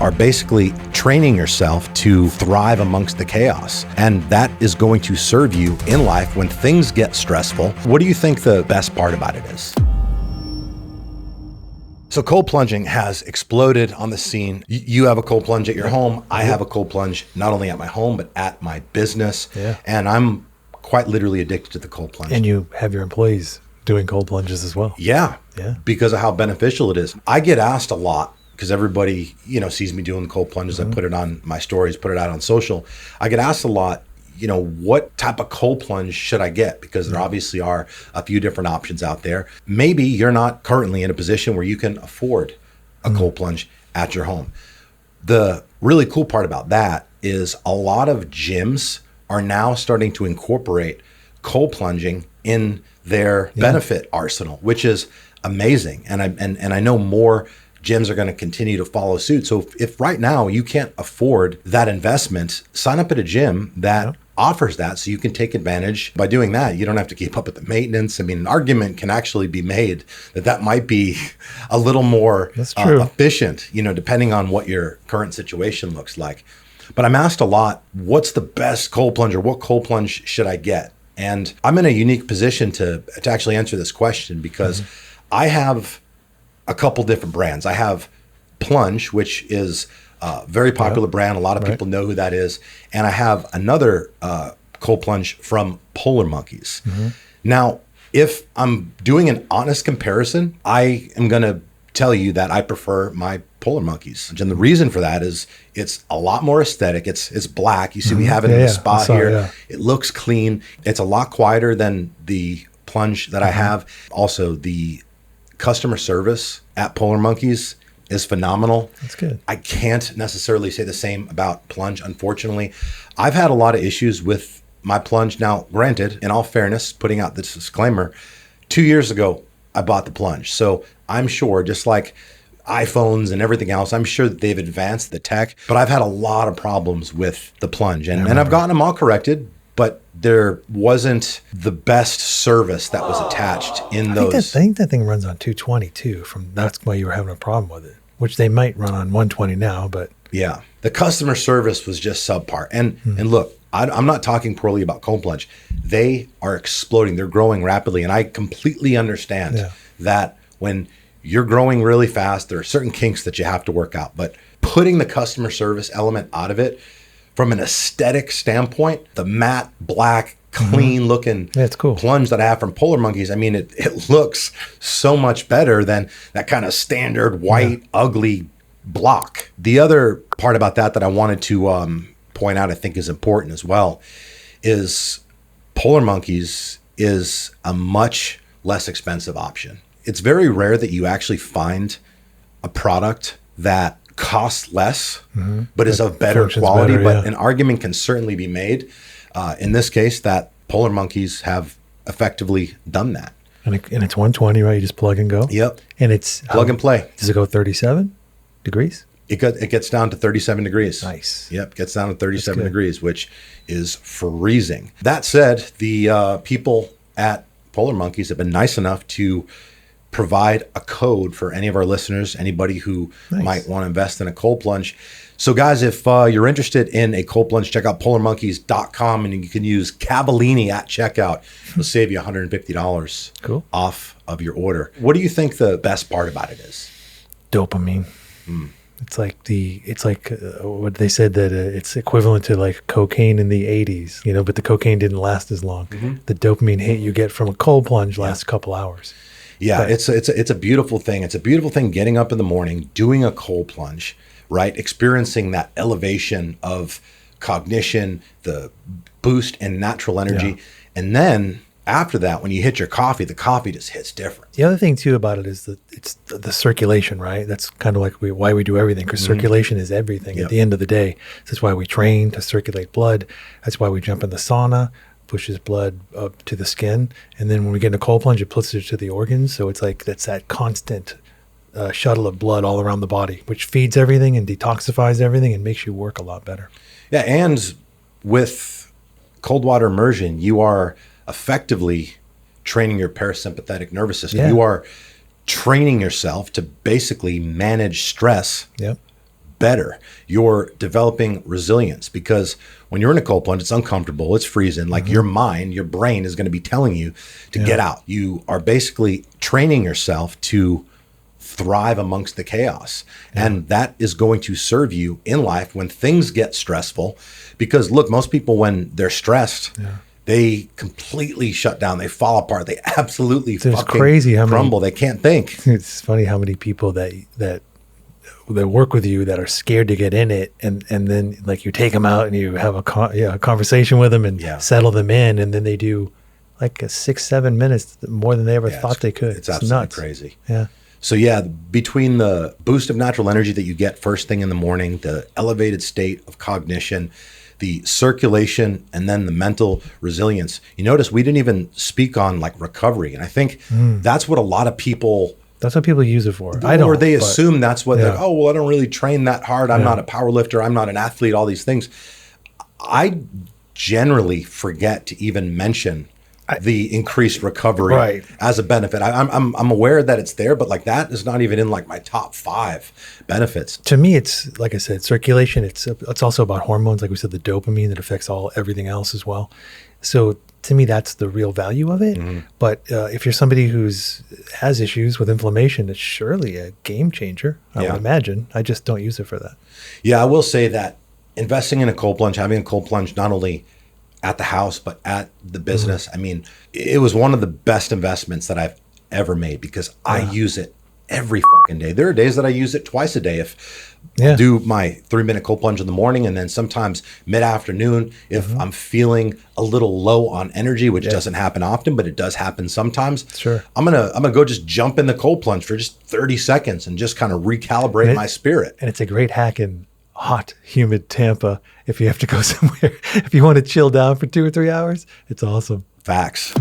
are basically training yourself to thrive amongst the chaos. And that is going to serve you in life when things get stressful. What do you think the best part about it is? So cold plunging has exploded on the scene. You have a cold plunge at your home. I have a cold plunge not only at my home, but at my business. Yeah. And I'm quite literally addicted to the cold plunge. And you have your employees doing cold plunges as well. Yeah. Yeah. Because of how beneficial it is. I get asked a lot because everybody, sees me doing the cold plunges. I put it on my stories, put it out on social. I get asked a lot, what type of cold plunge should I get? Because there obviously are a few different options out there. Maybe you're not currently in a position where you can afford a cold plunge at your home. The really cool part about that is a lot of gyms are now starting to incorporate cold plunging in their benefit arsenal, which is amazing. And I know more gyms are going to continue to follow suit. So if right now you can't afford that investment, sign up at a gym that offers that so you can take advantage. By doing that, you don't have to keep up with the maintenance. I mean, an argument can actually be made that might be a little more efficient, depending on what your current situation looks like. But I'm asked a lot, what's the best cold plunge, or what cold plunge should I get? And I'm in a unique position to actually answer this question because I have a couple different brands. I have Plunge, which is a very popular brand. A lot of people know who that is. And I have another cold plunge from Polar Monkeys. Now, if I'm doing an honest comparison, I am going to tell you that I prefer my Polar Monkeys. And the reason for that is it's a lot more aesthetic. It's black. You see, we have it in the spot here. Yeah. It looks clean. It's a lot quieter than the Plunge that I have. Also, the customer service at Polar Monkeys is phenomenal. That's good. I can't necessarily say the same about Plunge, unfortunately. I've had a lot of issues with my Plunge. Now, granted, in all fairness, putting out this disclaimer, 2 years ago, I bought the Plunge. So I'm sure, just like iPhones and everything else, I'm sure that they've advanced the tech, but I've had a lot of problems with the Plunge. And I've gotten them all corrected, but there wasn't the best service that was attached in those. I think that thing runs on 220 too. That's why you were having a problem with it, which they might run on 120 now, but. Yeah, the customer service was just subpar. And look, I'm not talking poorly about cold plunge. They are exploding. They're growing rapidly. And I completely understand that when you're growing really fast, there are certain kinks that you have to work out. But putting the customer service element out of it, from an aesthetic standpoint, the matte, black, clean looking Plunge that I have from Polar Monkeys, I mean, it looks so much better than that kind of standard white, ugly block. The other part about that I wanted to point out, I think is important as well, is Polar Monkeys is a much less expensive option. It's very rare that you actually find a product that costs less, but is of better quality. But an argument can certainly be made in this case that Polar Monkeys have effectively done that. And it's 120, right? You just plug and go? Yep. And it's plug and play. Does it go 37 degrees? It gets down to 37 degrees. Nice. Yep, gets down to 37 degrees, which is freezing. That said, the people at Polar Monkeys have been nice enough to provide a code for any of our listeners, anybody who might want to invest in a cold plunge. So guys, if you're interested in a cold plunge, check out polarmonkeys.com and you can use Cavallini at checkout. It'll save you $150 off of your order. What do you think the best part about it is? Dopamine. It's like what they said that it's equivalent to like cocaine in the 80s, but the cocaine didn't last as long. The dopamine hit you get from a cold plunge lasts a couple hours. Yeah, it's a beautiful thing. It's a beautiful thing getting up in the morning, doing a cold plunge, right? Experiencing that elevation of cognition, the boost in natural energy. And then after that, when you hit your coffee, the coffee just hits different. The other thing too about it is that it's the circulation, right? That's kind of like why we do everything, because circulation is everything at the end of the day. That's why we train to circulate blood. That's why we jump in the sauna, pushes blood up to the skin. And then when we get in a cold plunge, it puts it to the organs. So it's like that's that constant shuttle of blood all around the body, which feeds everything and detoxifies everything and makes you work a lot better. Yeah, and with cold water immersion, you are effectively training your parasympathetic nervous system. You are training yourself to basically manage stress better. You're developing resilience, because when you're in a cold plunge, it's uncomfortable, it's freezing. Like your mind, your brain is going to be telling you to get out. You are basically training yourself to thrive amongst the chaos. And that is going to serve you in life when things get stressful. Because look, most people, when they're stressed, they completely shut down. They fall apart. They absolutely fucking crumble. They can't think. It's funny how many people that work with you that are scared to get in it, and then like you take them out and you have a conversation with them and settle them in, and then they do like 6-7 minutes more than they ever thought they could. It's absolutely nuts. Crazy. Yeah. So yeah, between the boost of natural energy that you get first thing in the morning, the elevated state of cognition, the circulation, and then the mental resilience, you notice we didn't even speak on like recovery. And I think that's what a lot of people... That's what people use it for. Or they assume that's what they're, oh, well, I don't really train that hard. I'm not a power lifter. I'm not an athlete, all these things. I generally forget to even mention the increased recovery as a benefit. I'm aware that it's there, but like that is not even in like my top 5 benefits. To me, it's like I said, circulation. It's also about hormones, like we said, the dopamine that affects everything else as well. So to me, that's the real value of it. But if you're somebody has issues with inflammation, it's surely a game changer, I would imagine. I just don't use it for that. Yeah, I will say that investing in a cold plunge, having a cold plunge, not only at the house, but at the business. I mean, it was one of the best investments that I've ever made, because I use it every fucking day. There are days that I use it twice a day. Do my 3-minute cold plunge in the morning, and then sometimes mid-afternoon if I'm feeling a little low on energy, which doesn't happen often, but it does happen sometimes. Sure. I'm gonna go just jump in the cold plunge for just 30 seconds and just kind of recalibrate my spirit. And it's a great hack in hot, humid Tampa. If you have to go somewhere, if you want to chill down for 2 or 3 hours, it's awesome. Facts.